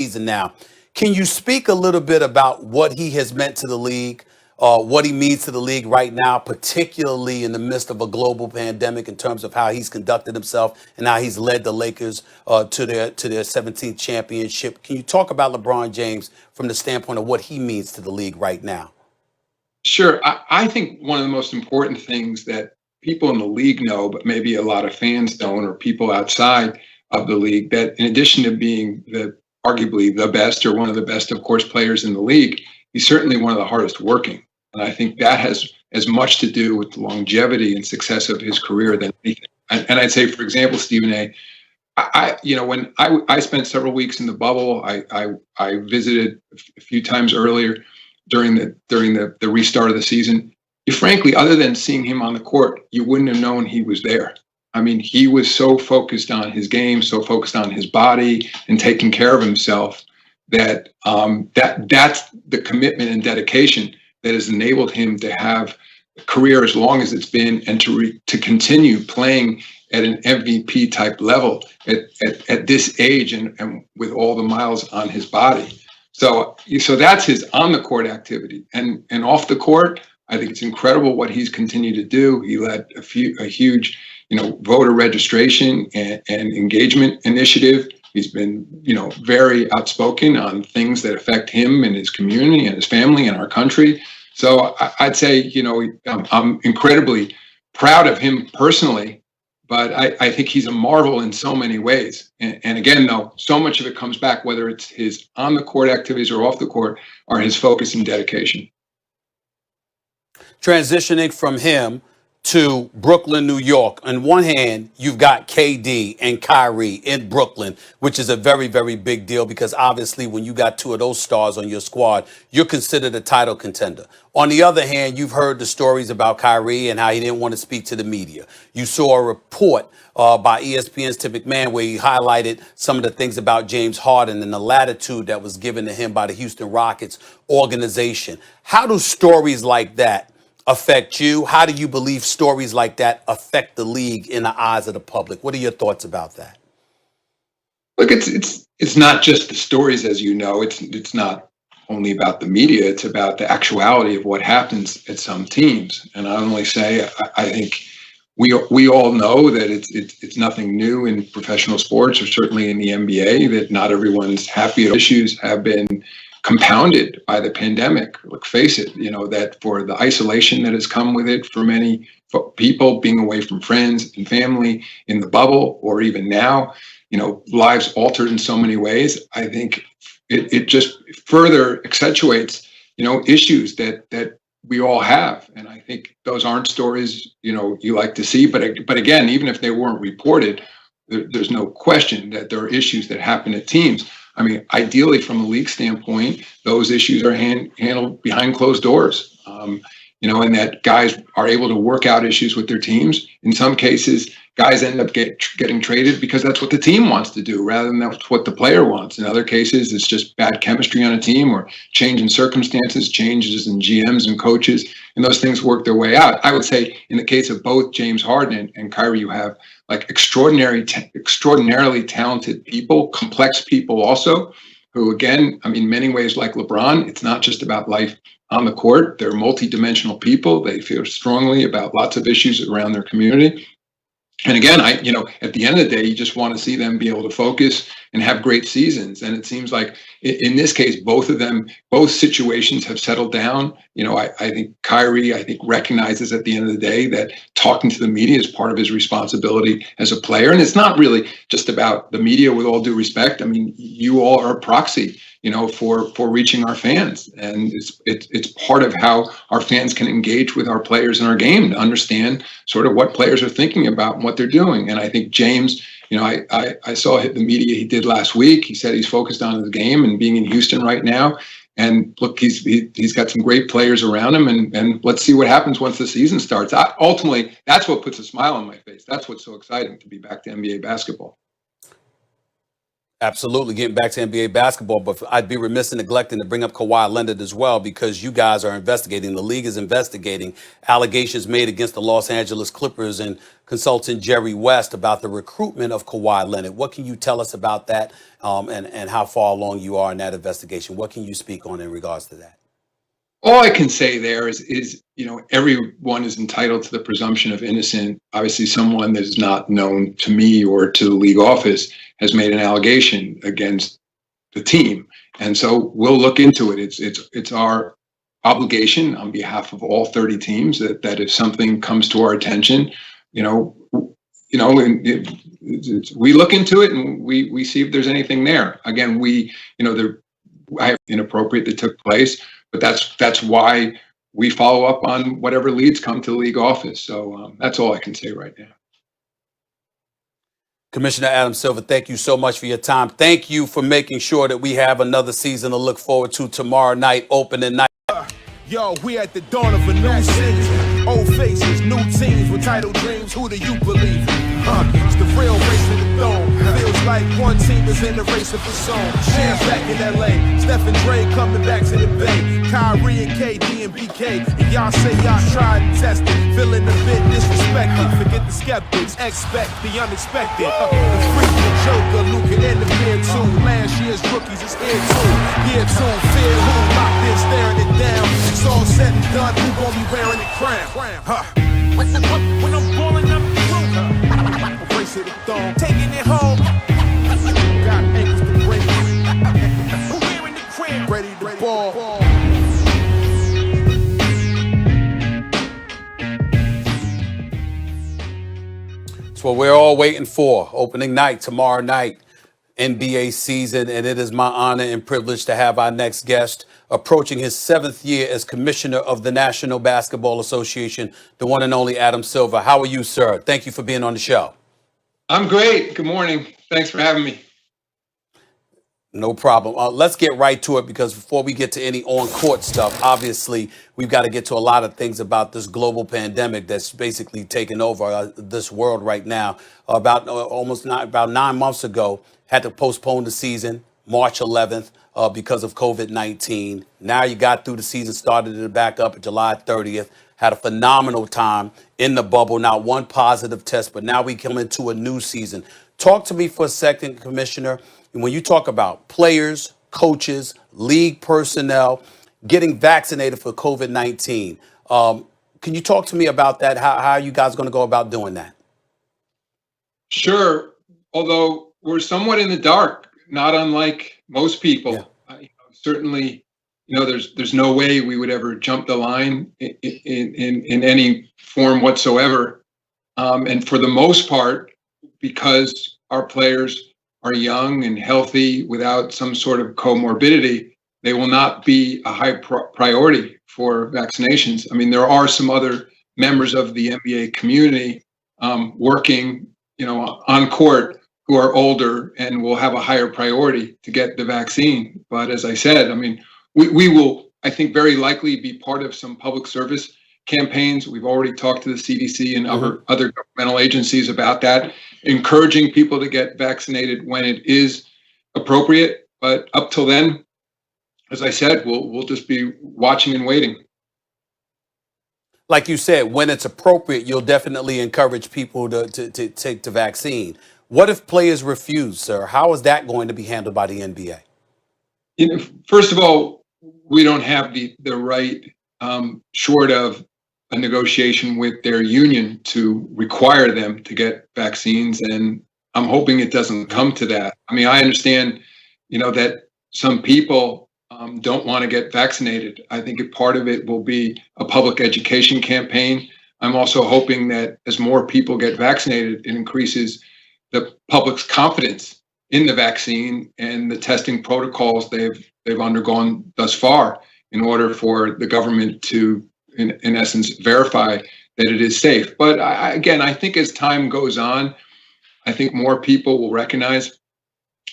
season now. Can you speak a little bit about what he has meant to the league, what he means to the league right now, particularly in the midst of a global pandemic, in terms of how he's conducted himself and how he's led the Lakers to their 17th championship? Can you talk about LeBron James from the standpoint of what he means to the league right now? Sure. I think one of the most important things that people in the league know, but maybe a lot of fans don't, or people outside of the league, that in addition to being arguably the best, or one of the best, of course, players in the league, he's certainly one of the hardest working. And I think that has as much to do with the longevity and success of his career than anything. And I'd say, for example, Stephen A., when I spent several weeks in the bubble, I visited a few times earlier during the restart of the season. Frankly, other than seeing him on the court, you wouldn't have known he was there. I mean, he was so focused on his game, so focused on his body and taking care of himself that that's the commitment and dedication that has enabled him to have a career as long as it's been, and to continue playing at an MVP type level at this age and with all the miles on his body. So that's his on the court activity, and off the court, I think it's incredible what he's continued to do. He led a huge, voter registration and engagement initiative. He's been, very outspoken on things that affect him and his community and his family and our country. So I'd say, I'm incredibly proud of him personally, but I think he's a marvel in so many ways. And again, though, so much of it comes back, whether it's his on the court activities or off the court, are his focus and dedication. Transitioning from him to Brooklyn, New York. On one hand, you've got KD and Kyrie in Brooklyn, which is a very, very big deal because obviously when you got two of those stars on your squad, you're considered a title contender. On the other hand, you've heard the stories about Kyrie and how he didn't want to speak to the media. You saw a report by ESPN's Tim McMahon where he highlighted some of the things about James Harden and the latitude that was given to him by the Houston Rockets organization. How do stories like that affect you? How do you believe stories like that affect the league in the eyes of the public? What are your thoughts about that? Look, it's not just the stories, as you know. It's not only about the media. It's about the actuality of what happens at some teams. And I only say I think we all know that it's nothing new in professional sports, or certainly in the NBA, that not everyone's happy. Issues have been compounded by the pandemic. Look, face it, that for the isolation that has come with it for many people, being away from friends and family in the bubble, or even now, lives altered in so many ways. I think it just further accentuates, issues that we all have. And I think those aren't stories, you like to see. But again, even if they weren't reported, there's no question that there are issues that happen at teams. I mean, ideally, from a league standpoint, those issues are handled behind closed doors, and that guys are able to work out issues with their teams. In some cases, guys end up getting traded because that's what the team wants to do rather than that's what the player wants. In other cases, it's just bad chemistry on a team, or change in circumstances, changes in GMs and coaches, and those things work their way out. I would say in the case of both James Harden and Kyrie, you have like extraordinarily talented people, complex people also, who, again, in many ways, like LeBron, it's not just about life on the court. They're multidimensional people. They feel strongly about lots of issues around their community. And again, at the end of the day, you just want to see them be able to focus and have great seasons. And it seems like in this case, both situations have settled down. I think Kyrie, recognizes at the end of the day that talking to the media is part of his responsibility as a player. And it's not really just about the media, with all due respect. You all are a proxy, for reaching our fans. And it's part of how our fans can engage with our players in our game, to understand sort of what players are thinking about and what they're doing. And I think James, I saw the media he did last week. He said he's focused on his game and being in Houston right now. And look, he's got some great players around him, and let's see what happens once the season starts. Ultimately, that's what puts a smile on my face. That's what's so exciting, to be back to NBA basketball. Absolutely, getting back to NBA basketball, but I'd be remiss in neglecting to bring up Kawhi Leonard as well because you guys are investigating, the league is investigating allegations made against the Los Angeles Clippers and consultant Jerry West about the recruitment of Kawhi Leonard. What can you tell us about that and how far along you are in that investigation? What can you speak on in regards to that? All I can say there is, everyone is entitled to the presumption of innocence. Obviously, someone that is not known to me or to the league office has made an allegation against the team, and so we'll look into it. It's our obligation on behalf of all 30 teams that if something comes to our attention, we look into it and we see if there's anything there. Again, I inappropriate that took place. But that's why we follow up on whatever leads come to the league office. So that's all I can say right now. Commissioner Adam Silver, thank you so much for your time. Thank you for making sure that we have another season to look forward to tomorrow night, opening night. Yo, we at the dawn of a new season. Old faces, new teams with title dreams. Who do you believe in? It's the real race to the throne. Feels like one team is in the race of its own. Champs back in LA. Steph and Dre coming back to the Bay. Kyrie and KD and BK. And y'all say y'all tried and tested. Feeling a bit disrespected. Forget the skeptics. Expect the unexpected. The freak, the Joker, Luka and the Bear too. Last year's rookies is here too. Year two, fear who locked in, staring it down. It's all said and done. Who gon' be wearing the crown? When I'm balling up through, race to the throne, taking it home. Got ankles to break. Wearing the crown, ready to ball. It's what we're all waiting for. Opening night, tomorrow night, NBA season, and it is my honor and privilege to have our next guest approaching his 7th year as commissioner of the National Basketball Association, the one and only Adam Silver. How are you, sir? Thank you for being on the show. I'm great. Good morning. Thanks for having me. No problem. Let's get right to it because before we get to any on-court stuff, obviously, we've got to get to a lot of things about this global pandemic that's basically taken over this world right now. About 9 months ago, had to postpone the season, March 11th, because of COVID-19. Now you got through the season, started it back up at July 30th, had a phenomenal time in the bubble, not one positive test, but now we come into a new season. Talk to me for a second, Commissioner. When you talk about players, coaches, league personnel getting vaccinated for COVID-19, can you talk to me about that? How are you guys going to go about doing that? Sure. Although we're somewhat in the dark, not unlike most people. Yeah. Certainly, there's no way we would ever jump the line in any form whatsoever. And for the most part, because our players are young and healthy without some sort of comorbidity, they will not be a high priority for vaccinations. I mean, there are some other members of the NBA community working, on court who are older and will have a higher priority to get the vaccine. But as I said, I mean, we will, I think, very likely be part of some public service campaigns. We've already talked to the CDC and other governmental agencies about that, encouraging people to get vaccinated when it is appropriate. But up till then, as I said, we'll just be watching and waiting. Like you said, when it's appropriate, you'll definitely encourage people to take the vaccine. What if players refuse, sir? How is that going to be handled by the NBA? First of all, we don't have the right, short of a negotiation with their union, to require them to get vaccines. And I'm hoping it doesn't come to that. I mean, I understand, that some people don't want to get vaccinated. I think a part of it will be a public education campaign. I'm also hoping that as more people get vaccinated, it increases the public's confidence in the vaccine and the testing protocols they've undergone thus far in order for the government to, in essence, verify that it is safe. But I think as time goes on, I think more people will recognize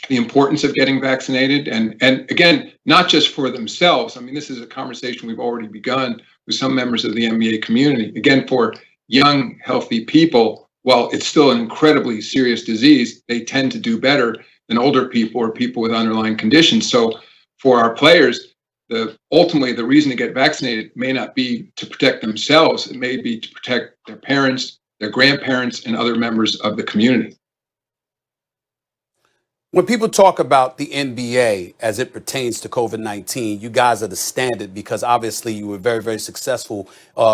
the importance of getting vaccinated. And again, not just for themselves. I mean, this is a conversation we've already begun with some members of the NBA community. Again, for young, healthy people, while it's still an incredibly serious disease, they tend to do better than older people or people with underlying conditions. So for our players, ultimately the reason to get vaccinated may not be to protect themselves. It may be to protect their parents, their grandparents, and other members of the community. When people talk about the NBA as it pertains to COVID-19, you guys are the standard because obviously you were very, very successful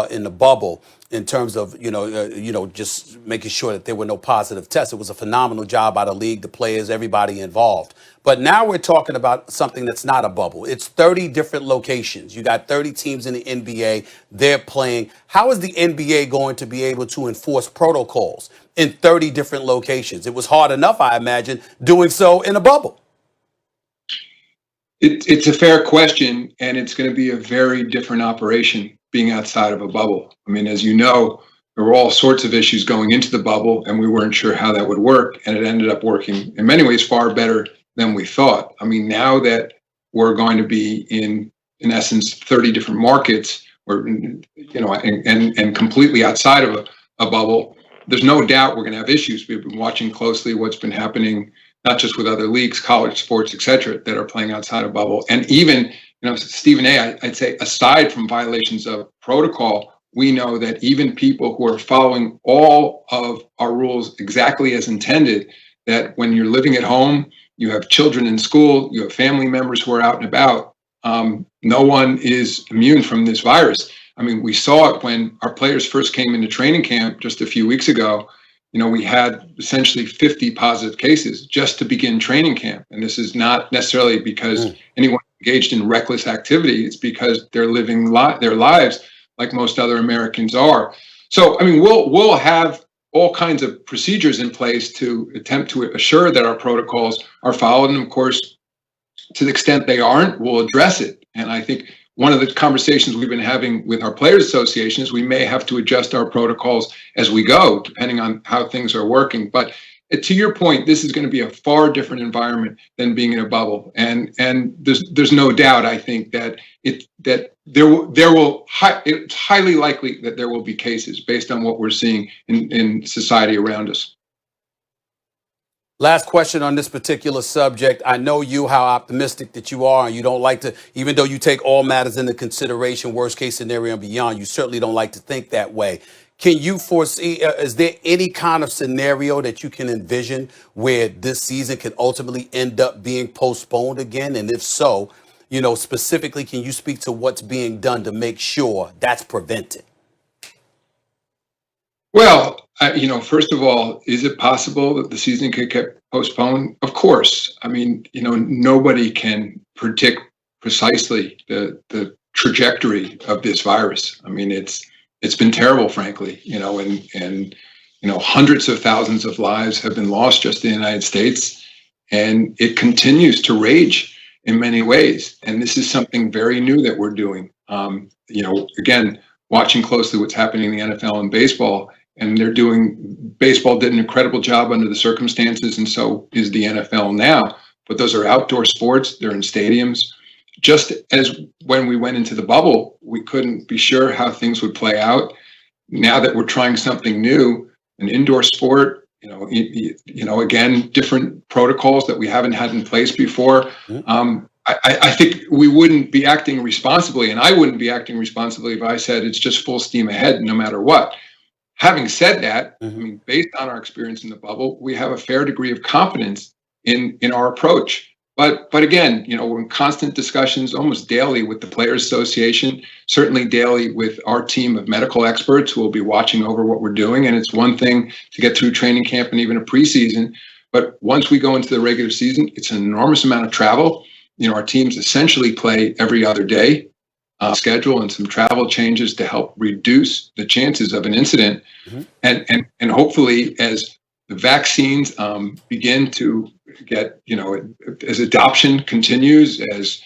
in the bubble in terms of, just making sure that there were no positive tests. It was a phenomenal job by the league, the players, everybody involved. But now we're talking about something that's not a bubble. It's 30 different locations. You got 30 teams in the NBA. They're playing. How is the NBA going to be able to enforce protocols in 30 different locations? It was hard enough, I imagine, doing so in a bubble. It's a fair question, and it's going to be a very different operation being outside of a bubble. I mean, as you know, there were all sorts of issues going into the bubble, and we weren't sure how that would work, and it ended up working in many ways far better than we thought. I mean, now that we're going to be in essence, 30 different markets, or and completely outside of a bubble, there's no doubt we're going to have issues. We've been watching closely what's been happening, not just with other leagues, college sports, et cetera, that are playing outside of bubble. And even, Stephen A., I'd say aside from violations of protocol, we know that even people who are following all of our rules exactly as intended, that when you're living at home, you have children in school, you have family members who are out and about, no one is immune from this virus. I mean, we saw it when our players first came into training camp just a few weeks ago. We had essentially 50 positive cases just to begin training camp. And this is not necessarily because anyone engaged in reckless activity. It's because they're living their lives like most other Americans are. So, I mean, we'll have all kinds of procedures in place to attempt to assure that our protocols are followed. And of course, to the extent they aren't, we'll address it. And I think one of the conversations we've been having with our Players Association is we may have to adjust our protocols as we go, depending on how things are working. But to your point, this is going to be a far different environment than being in a bubble. And there's no doubt, I think, that it's highly likely that there will be cases based on what we're seeing in society around us. Last question on this particular subject. I know how optimistic that you are, and you don't like to, even though you take all matters into consideration, worst case scenario and beyond, you certainly don't like to think that way. Can you foresee, is there any kind of scenario that you can envision where this season can ultimately end up being postponed again? And if so, specifically, can you speak to what's being done to make sure that's prevented? Well, first of all, is it possible that the season could get postponed? Of course. I mean, nobody can predict precisely the trajectory of this virus. I mean, it's been terrible, frankly, and hundreds of thousands of lives have been lost just in the United States, and it continues to rage in many ways. And this is something very new that we're doing. Again, watching closely what's happening in the NFL and baseball, and baseball did an incredible job under the circumstances, and so is the NFL now. But those are outdoor sports, they're in stadiums. Just as when we went into the bubble, we couldn't be sure how things would play out. Now that we're trying something new, an indoor sport, again, different protocols that we haven't had in place before. I think we wouldn't be acting responsibly, and I wouldn't be acting responsibly if I said it's just full steam ahead no matter what. Having said that, I mean, based on our experience in the bubble, we have a fair degree of confidence in our approach. But again, we're in constant discussions almost daily with the Players Association, certainly daily with our team of medical experts who will be watching over what we're doing. And it's one thing to get through training camp and even a preseason, but once we go into the regular season, it's an enormous amount of travel. Our teams essentially play every other day schedule, and some travel changes to help reduce the chances of an incident. And hopefully, as the vaccines begin to get, as adoption continues, as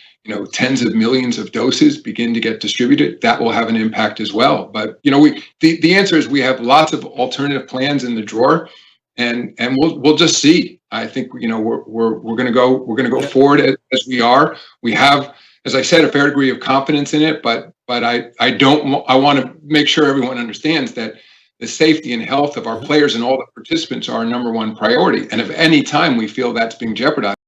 tens of millions of doses begin to get distributed, that will have an impact as well. But the answer is we have lots of alternative plans in the drawer, and we'll just see. I think we're going to go forward as we are. We have, as I said, a fair degree of confidence in it, but I want to make sure everyone understands that the safety and health of our players and all the participants are our number one priority. And if any time we feel that's being jeopardized,